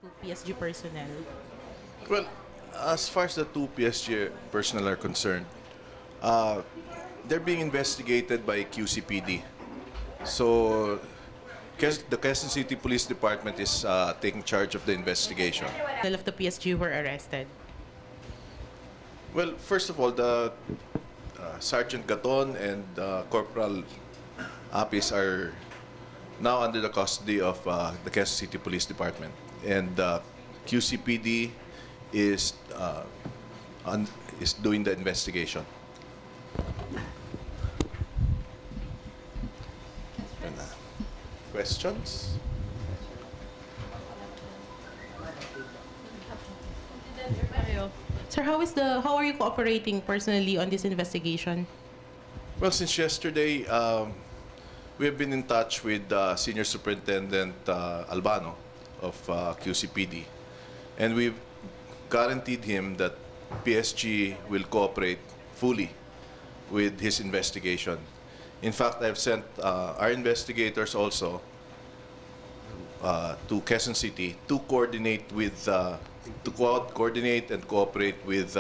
to PSG personnel? Well, as far as the two PSG personnel are concerned, uh, they're being investigated by QCPD. So, the Quezon City Police Department is taking charge of the investigation. All of the PSG were arrested. Well, first of all, the Sergeant Gaton and Corporal Apis are now under the custody of the Quezon City Police Department, and QCPD is is doing the investigation. And, questions? Sir, how are you cooperating personally on this investigation? Well, since yesterday, we have been in touch with Senior Superintendent Albano of QCPD, and we've guaranteed him that PSG will cooperate fully with his investigation. In fact, I've sent our investigators also to Quezon City to coordinate with coordinate and cooperate with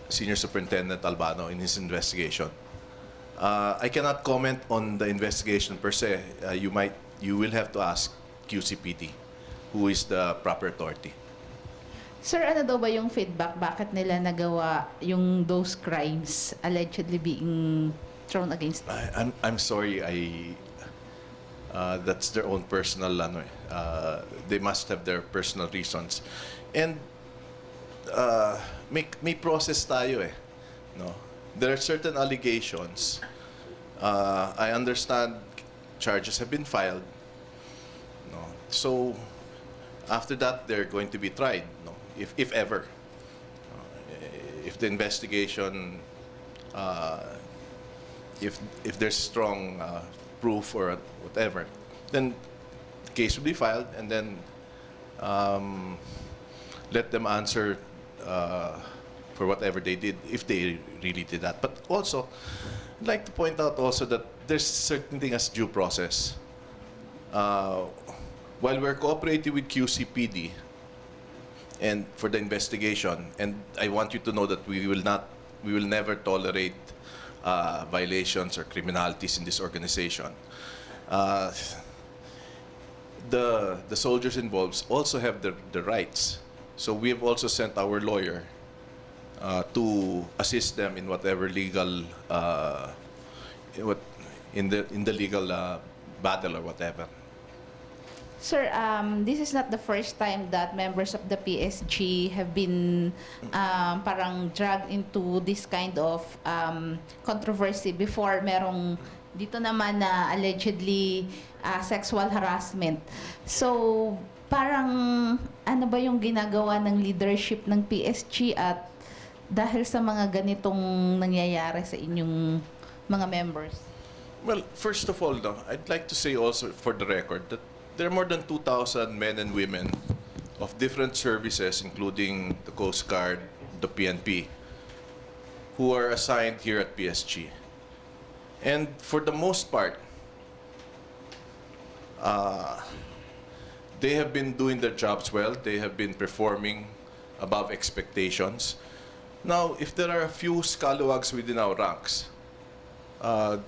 Senior Superintendent Albano in his investigation. I cannot comment on the investigation per se. You will have to ask QCPD, who is the proper authority. Sir, ano daw ba yung feedback? Bakit nila nagawa yung those crimes allegedly being thrown against them? I'm sorry. That's their own personal they must have their personal reasons. And may process tayo eh. No? There are certain allegations. I understand charges have been filed. No? So after that, they're going to be tried. No? If ever. If the investigation, if there's strong proof or whatever, then the case will be filed, and then let them answer for whatever they did, if they really did that. But also, I'd like to point out also that there's certain thing as due process. While we're cooperating with QCPD and for the investigation, and I want you to know that we will never tolerate violations or criminalities in this organization. The soldiers involved also have the rights. So we have also sent our lawyer to assist them in whatever legal in the legal battle or whatever. Sir, this is not the first time that members of the PSG have been parang dragged into this kind of controversy before. Merong dito naman na allegedly sexual harassment. So, parang ano ba yung ginagawa ng leadership ng PSG at dahil sa mga ganitong nangyayari sa inyong mga members? Well, first of all, I'd like to say also for the record that there are more than 2,000 men and women of different services, including the Coast Guard, the PNP, who are assigned here at PSG. And for the most part, they have been doing their jobs well. They have been performing above expectations. Now, if there are a few scalawags within our ranks,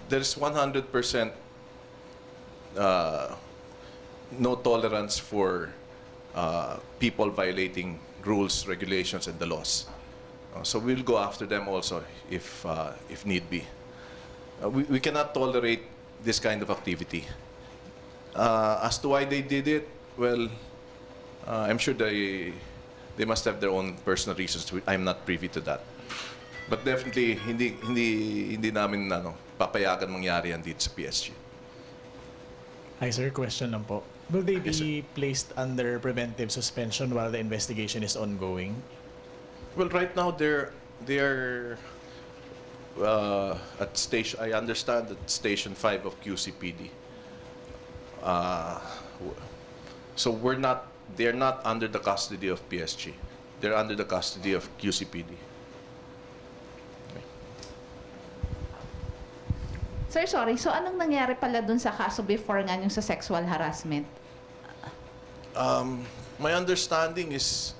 there's 100% no tolerance for people violating rules, regulations, and the laws. So we'll go after them also if need be. We cannot tolerate this kind of activity. As to why they did it, well, I'm sure they must have their own personal reasons. I'm not privy to that. But definitely, hindi namin papayagan mangyari yan dito sa PSG. Hi sir, question lang po. Will they be placed under preventive suspension while the investigation is ongoing? Well, right now they're at station. I understand at Station 5 of QCPD. So they're not under the custody of PSG. They're under the custody of QCPD. Sir, sorry. So, anong nangyari pala dun sa kaso before nga yung sa sexual harassment? My understanding is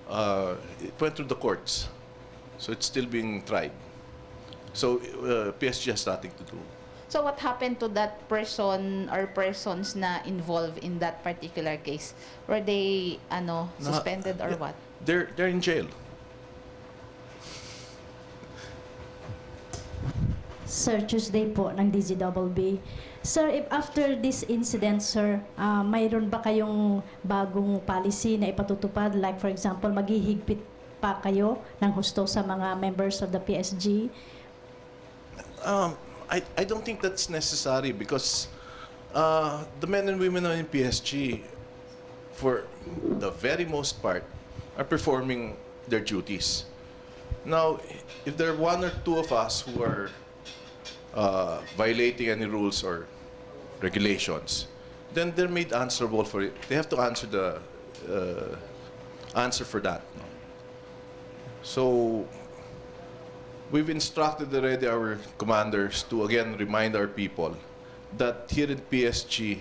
it went through the courts. So it's still being tried. So PSG has nothing to do. So what happened to that person or persons na involved in that particular case? Were they suspended or yeah, what? They're in jail. Sir, Tuesday po ng DZBB. Sir, if after this incident, sir, mayroon ba kayong bagong policy na ipatutupad? Like for example, maghihigpit pa kayo ng husto sa mga members of the PSG? I don't think that's necessary because the men and women in PSG, for the very most part, are performing their duties. Now, if there are one or two of us who are violating any rules or regulations, then they're made answerable for it. They have to answer the answer for that. No? So we've instructed already our commanders to again remind our people that here in PSG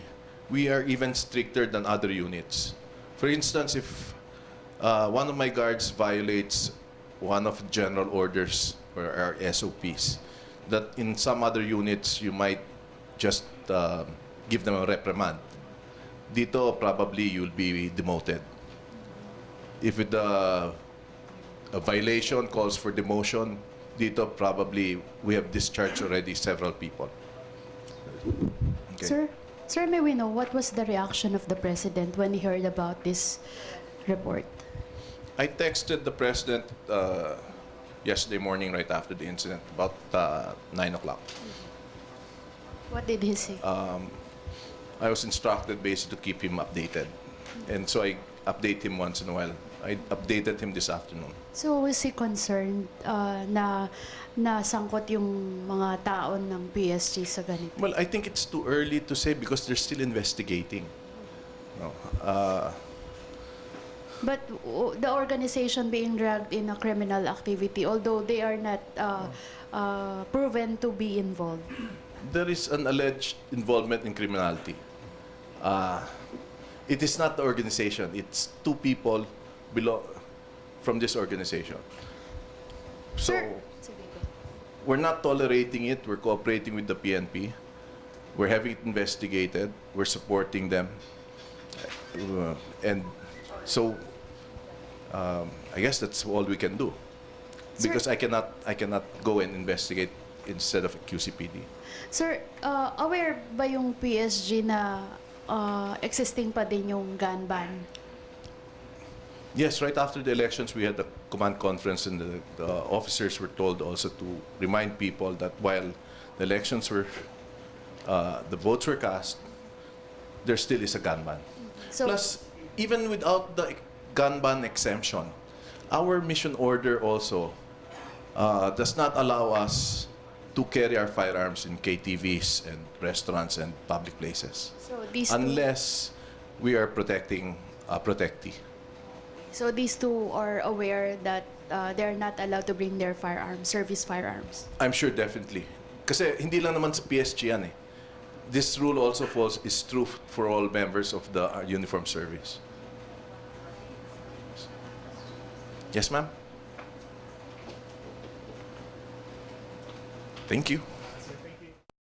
we are even stricter than other units. For instance, if one of my guards violates one of the general orders or our SOPs, that in some other units you might just give them a reprimand. Dito, probably you'll be demoted. If a violation calls for demotion, dito probably we have discharged already several people. Okay. Sir, may we know what was the reaction of the president when he heard about this report? I texted the president yesterday morning right after the incident, about 9 o'clock. What did he say? I was instructed basically to keep him updated. And so I update him once in a while. I updated him this afternoon. So was he concerned na nasangkot yung mga taon ng PSG sa ganito? Well, I think it's too early to say because they're still investigating. No. But the organization being dragged in a criminal activity, although they are not proven to be involved. There is an alleged involvement in criminality. It is not the organization. It's two people from this organization. So Sir. we're not tolerating it. We're cooperating with the PNP. We're having it investigated. We're supporting them. And so I guess that's all we can do. Sir- Because I cannot go and investigate instead of QCPD. Sir, aware ba yung PSG na existing pa din yung gun ban? Yes, right after the elections, we had a command conference, and the officers were told also to remind people that while the elections were, the votes were cast, there still is a gun ban. So, Plus, even without the gun ban exemption, our mission order also does not allow us to carry our firearms in KTVs and restaurants and public places, so these unless we are protecting a protectee. So these two are aware that they're not allowed to bring their firearms, service firearms. I'm sure definitely. Kasi hindi lang naman sa PSG yan eh. This rule also is true for all members of the uniformed service. Yes, ma'am? Thank you.